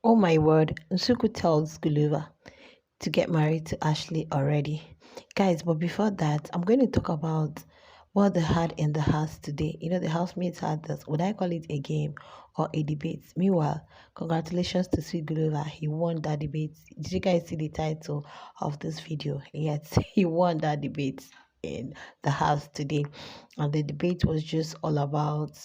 Oh my word, Nsuku tells Guluva to get married to Ashley already. Guys, but before that, I'm going to talk about what they had in the house today. You know, the housemates had this, would I call it a game or a debate? Meanwhile, congratulations to Sweet Guluva. He won that debate. Did you guys see the title of this video? Yes, he won that debate in the house today. And the debate was just all about,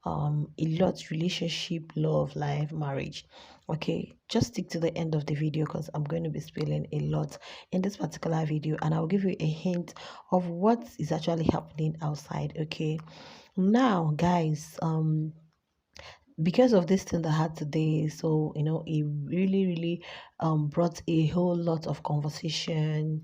a lot relationship, love, life, marriage. Okay, just stick to the end of the video because I'm going to be spilling a lot in this particular video, and I'll give you a hint of what is actually happening outside. Okay, now guys, because of this thing that I had today, so it really brought a whole lot of conversation,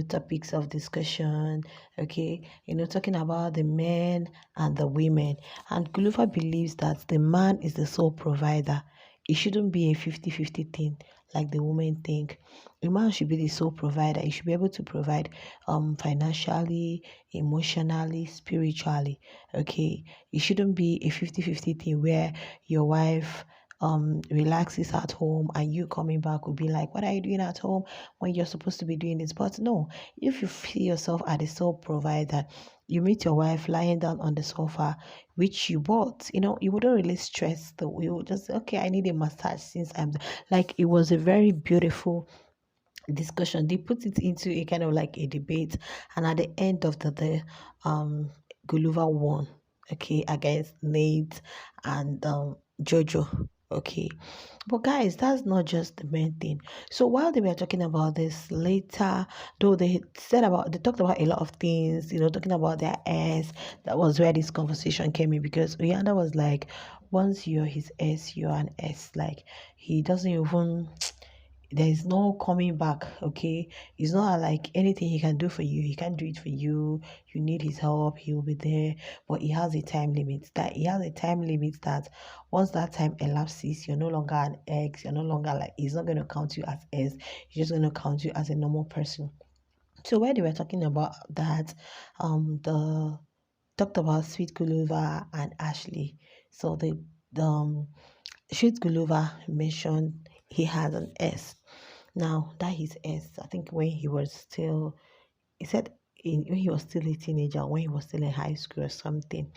topics of discussion. Okay, talking about the men and the women. And Gulufa believes that the man is the sole provider. It shouldn't be a 50-50 thing like the women think. The man should be the sole provider. He should be able to provide financially, emotionally, spiritually. Okay, it shouldn't be a 50-50 thing where your wife relaxes at home and you coming back will be like, what are you doing at home when you're supposed to be doing this? But no, if you feel yourself as the sole provider, you meet your wife lying down on the sofa, which you bought, you wouldn't really stress though. You would just say, okay, I need a massage since I'm like, it was a very beautiful discussion. They put it into a kind of like a debate, and at the end of the day, Guluva won, okay, against Nate and Jojo. Okay, but guys, that's not just the main thing. So while they were talking about this later, though they talked about a lot of things, talking about their ex. That was where this conversation came in, because Rihanna was like, once you're his ex, you're an ex. Like, he doesn't even, there is no coming back. Okay, it's not like anything he can do for you, he can't do it for you. You need his help, he will be there, but he has a time limit. That once that time elapses, you're no longer an ex. You're no longer, like, he's not going to count you as ex. He's just going to count you as a normal person. So where they were talking about that, the talked about Sweet Guluva and Ashley. So the Sweet Guluva mentioned he had an S. Now that his S, I think when he was still, he said when he was still a teenager, when he was still in high school or something.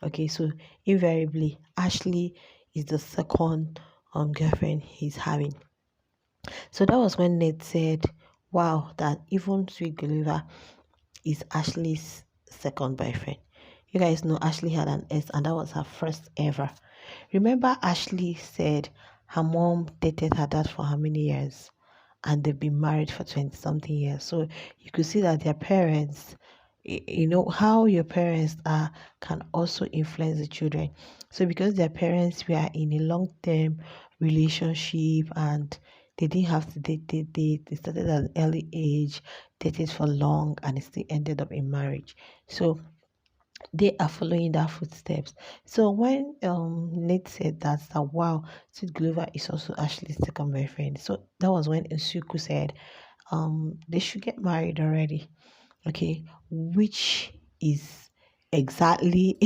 Okay, so invariably Ashley is the second girlfriend he's having. So that was when Ned said, "Wow, that even Sweet Gulliver is Ashley's second boyfriend." You guys know Ashley had an S, and that was her first ever. Remember, Ashley said her mom dated her dad for how many years? And they've been married for 20 something years. So you could see that their parents, how your parents are can also influence the children. So because their parents were in a long term relationship and they didn't have to date, they started at an early age, dated for long, and it still ended up in marriage. So they are following their footsteps. So when Nate said that wow, Sweet Glover is also Ashley's second boyfriend. So that was when Nsuku said they should get married already. Okay, which is exactly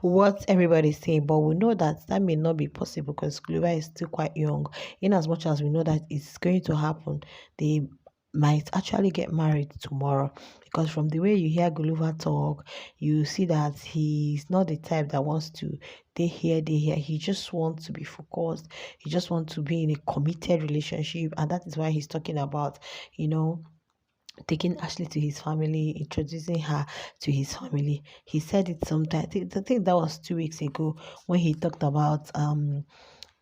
what everybody's saying, but we know that that may not be possible because Glover is still quite young. In as much as we know that it's going to happen, they might actually get married tomorrow, because from the way you hear Gulliver talk, you see that he's not the type that wants to they here. He just wants to be focused. He just wants to be in a committed relationship, and that is why he's talking about, you know, taking Ashley to his family, introducing her to his family. He said it sometime. I think that was 2 weeks ago when he talked about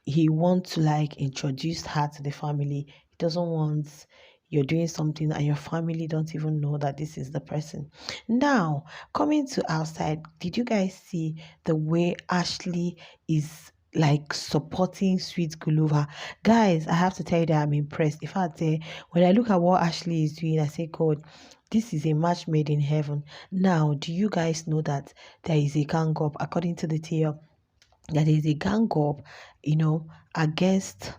he wants to like introduce her to the family. He doesn't want you're doing something and your family don't even know that this is the person. Now, coming to outside, did you guys see the way Ashley is like supporting Sweet Guluva? Guys, I have to tell you that I'm impressed. In fact, when I look at what Ashley is doing, I say, God, this is a match made in heaven. Now, do you guys know that there is a gang up, according to the tale, that is a gang up, against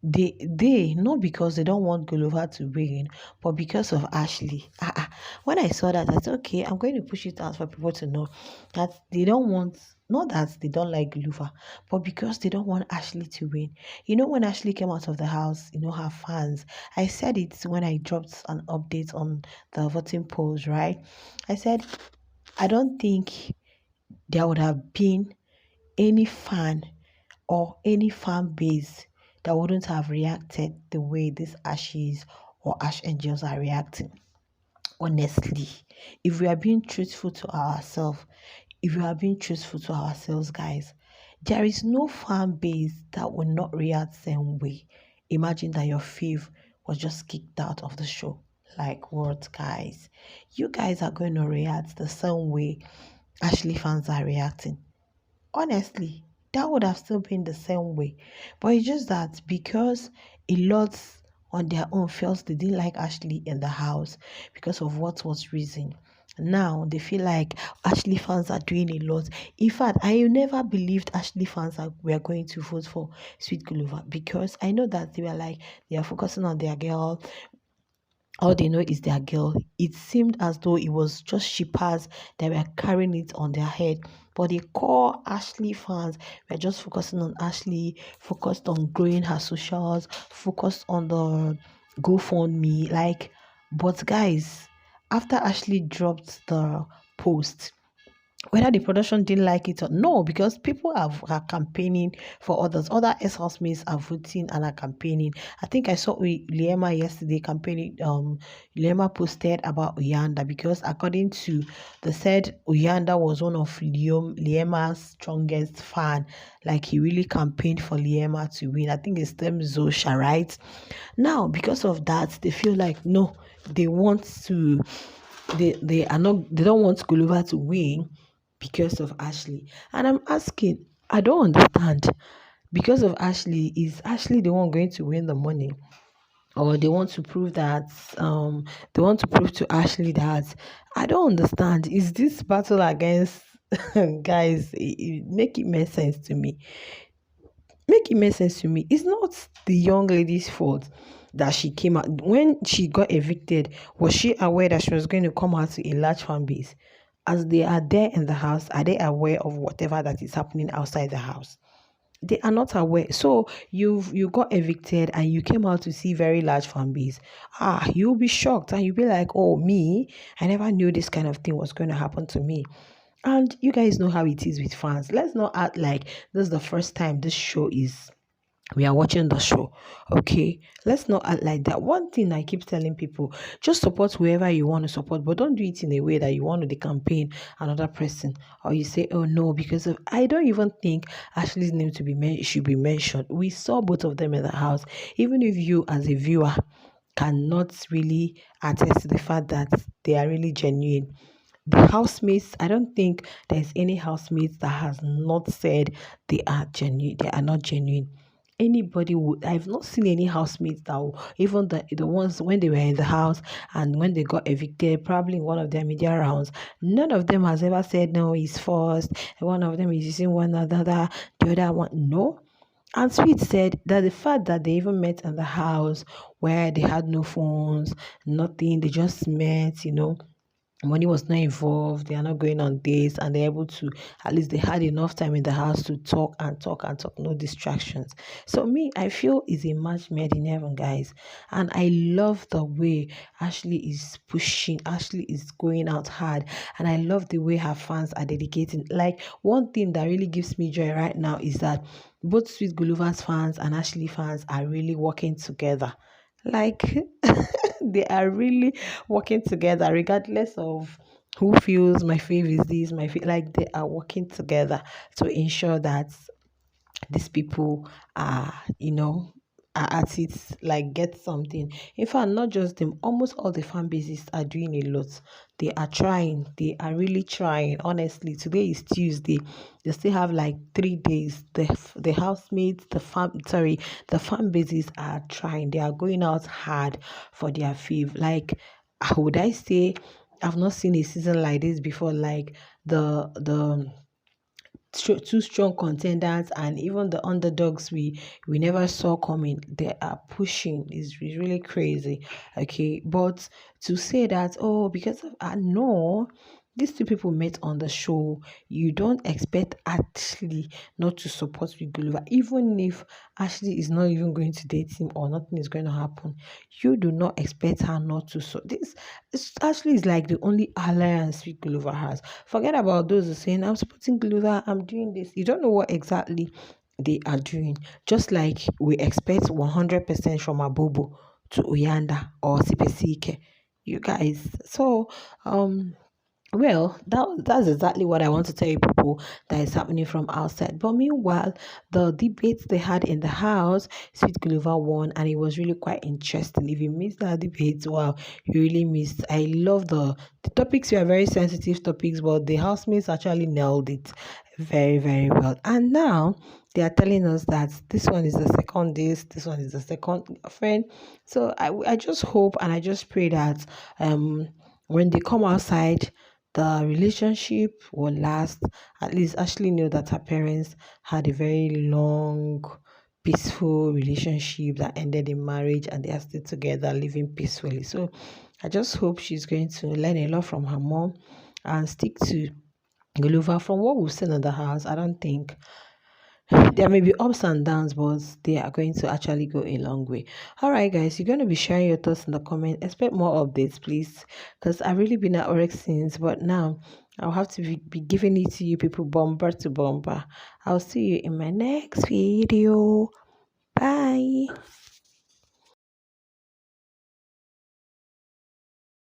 they not because they don't want Guluva to win, but because of Ashley. When I saw that, I said, okay, I'm going to push it out for people to know that they don't want, not that they don't like Guluva, but because they don't want Ashley to win. When Ashley came out of the house, her fans, I said it when I dropped an update on the voting polls, right? I said, I don't think there would have been any fan or any fan base that wouldn't have reacted the way these Ashes or Ash Angels are reacting. Honestly, if we are being truthful to ourselves, guys, there is no fan base that will not react the same way. Imagine that your fave was just kicked out of the show. Like what, guys? You guys are going to react the same way Ashley fans are reacting. Honestly, that would have still been the same way. But it's just that because a lot on their own felt they didn't like Ashley in the house because of what was reason. Now they feel like Ashley fans are doing a lot. In fact, I never believed Ashley fans were going to vote for Sweet Guluva because I know that they were like they are focusing on their girl, all they know is their girl. It seemed as though it was just shippers that were carrying it on their head. But the core Ashley fans were just focusing on Ashley, focused on growing her socials, focused on the GoFundMe. But guys, after Ashley dropped the post, whether the production didn't like it or no, because people are campaigning for others. Other housemates are voting and are campaigning. I think I saw Liema yesterday campaigning. Liema posted about Uyanda because according to the said Uyanda was one of Liema's strongest fan. Like he really campaigned for Liema to win. I think it's them Zosha, right? Now because of that, they feel like no, they want to. They are not. They don't want Gulliver to win because of Ashley. And I'm asking, I don't understand. Because of Ashley, is Ashley the one going to win the money? Or they want to prove that they want to prove to Ashley that I don't understand. Is this battle against guys? Make it make sense to me. Make it make sense to me. It's not the young lady's fault that she came out when she got evicted. Was she aware that she was going to come out to a large fan base? As they are there in the house, are they aware of whatever that is happening outside the house? They are not aware. So you got evicted and you came out to see very large fan base. You'll be shocked and you'll be like, oh me, I never knew this kind of thing was going to happen to me. And you guys know how it is with fans. Let's not act like this is the first time this show is we are watching the show. Okay, let's not act like that. One thing I keep telling people, just support whoever you want to support, but don't do it in a way that you want to campaign another person, or you say, oh no, because of I don't even think Ashley's name to be should be mentioned. We saw both of them in the house. Even if you as a viewer cannot really attest to the fact that they are really genuine, the housemates, I don't think there's any housemates that has not said they are genuine. They are not genuine. Anybody would. I've not seen any housemates that even the ones when they were in the house and when they got evicted, probably in one of their media rounds, none of them has ever said no, he's forced. One of them is using one another, the other one no. And Sweet said that the fact that they even met in the house where they had no phones, nothing, they just met. Money was not involved, they are not going on dates, and they're able to, at least they had enough time in the house to talk and talk and talk, no distractions. So me, I feel it's a match made in heaven, guys. And I love the way Ashley is pushing, Ashley is going out hard, and I love the way her fans are dedicating. Like, one thing that really gives me joy right now is that both Sweet Guluva's fans and Ashley fans are really working together. Like they are really working together regardless of who feels my fave is this, my fave, like they are working together to ensure that these people are, are at it, like get something. In fact, not just them, almost all the fan bases are doing a lot. They are trying, they are really trying. Honestly, today is Tuesday. They still have like 3 days. The housemates, the fan bases are trying. They are going out hard for their fave. Like, would I say I've not seen a season like this before? Like the two strong contenders, and even the underdogs we never saw coming, they are pushing. Is really crazy. Okay, but to say that, oh, because of no, these two people met on the show. You don't expect Ashley not to support with Guluva, even if Ashley is not even going to date him or nothing is going to happen. You do not expect her not to. So Ashley is like the only alliance with Guluva has. Forget about those who saying, I'm supporting Guluva, I'm doing this. You don't know what exactly they are doing. Just like we expect 100% from Abobo to Uyanda or Sipesike. You guys. So, well, that's exactly what I want to tell you people that is happening from outside. But meanwhile, the debates they had in the house, Sweet Guluva won, and it was really quite interesting. If you missed that debate, wow, you really missed. I love the topics were very sensitive topics, but the housemates actually nailed it very, very well. And now they are telling us that this one is the second this one is the second friend. So I just hope and I just pray that when they come outside, the relationship will last. At least Ashley knew that her parents had a very long, peaceful relationship that ended in marriage, and they are still together, living peacefully. So I just hope she's going to learn a lot from her mom and stick to Guluva. From what we've seen in the house, I don't think there may be ups and downs, but they are going to actually go a long way. All right, guys, you're going to be sharing your thoughts in the comment. Expect more updates, please, because I've really been at work since, but now I'll have to be giving it to you people bumper to bumper. I'll see you in my next video. Bye.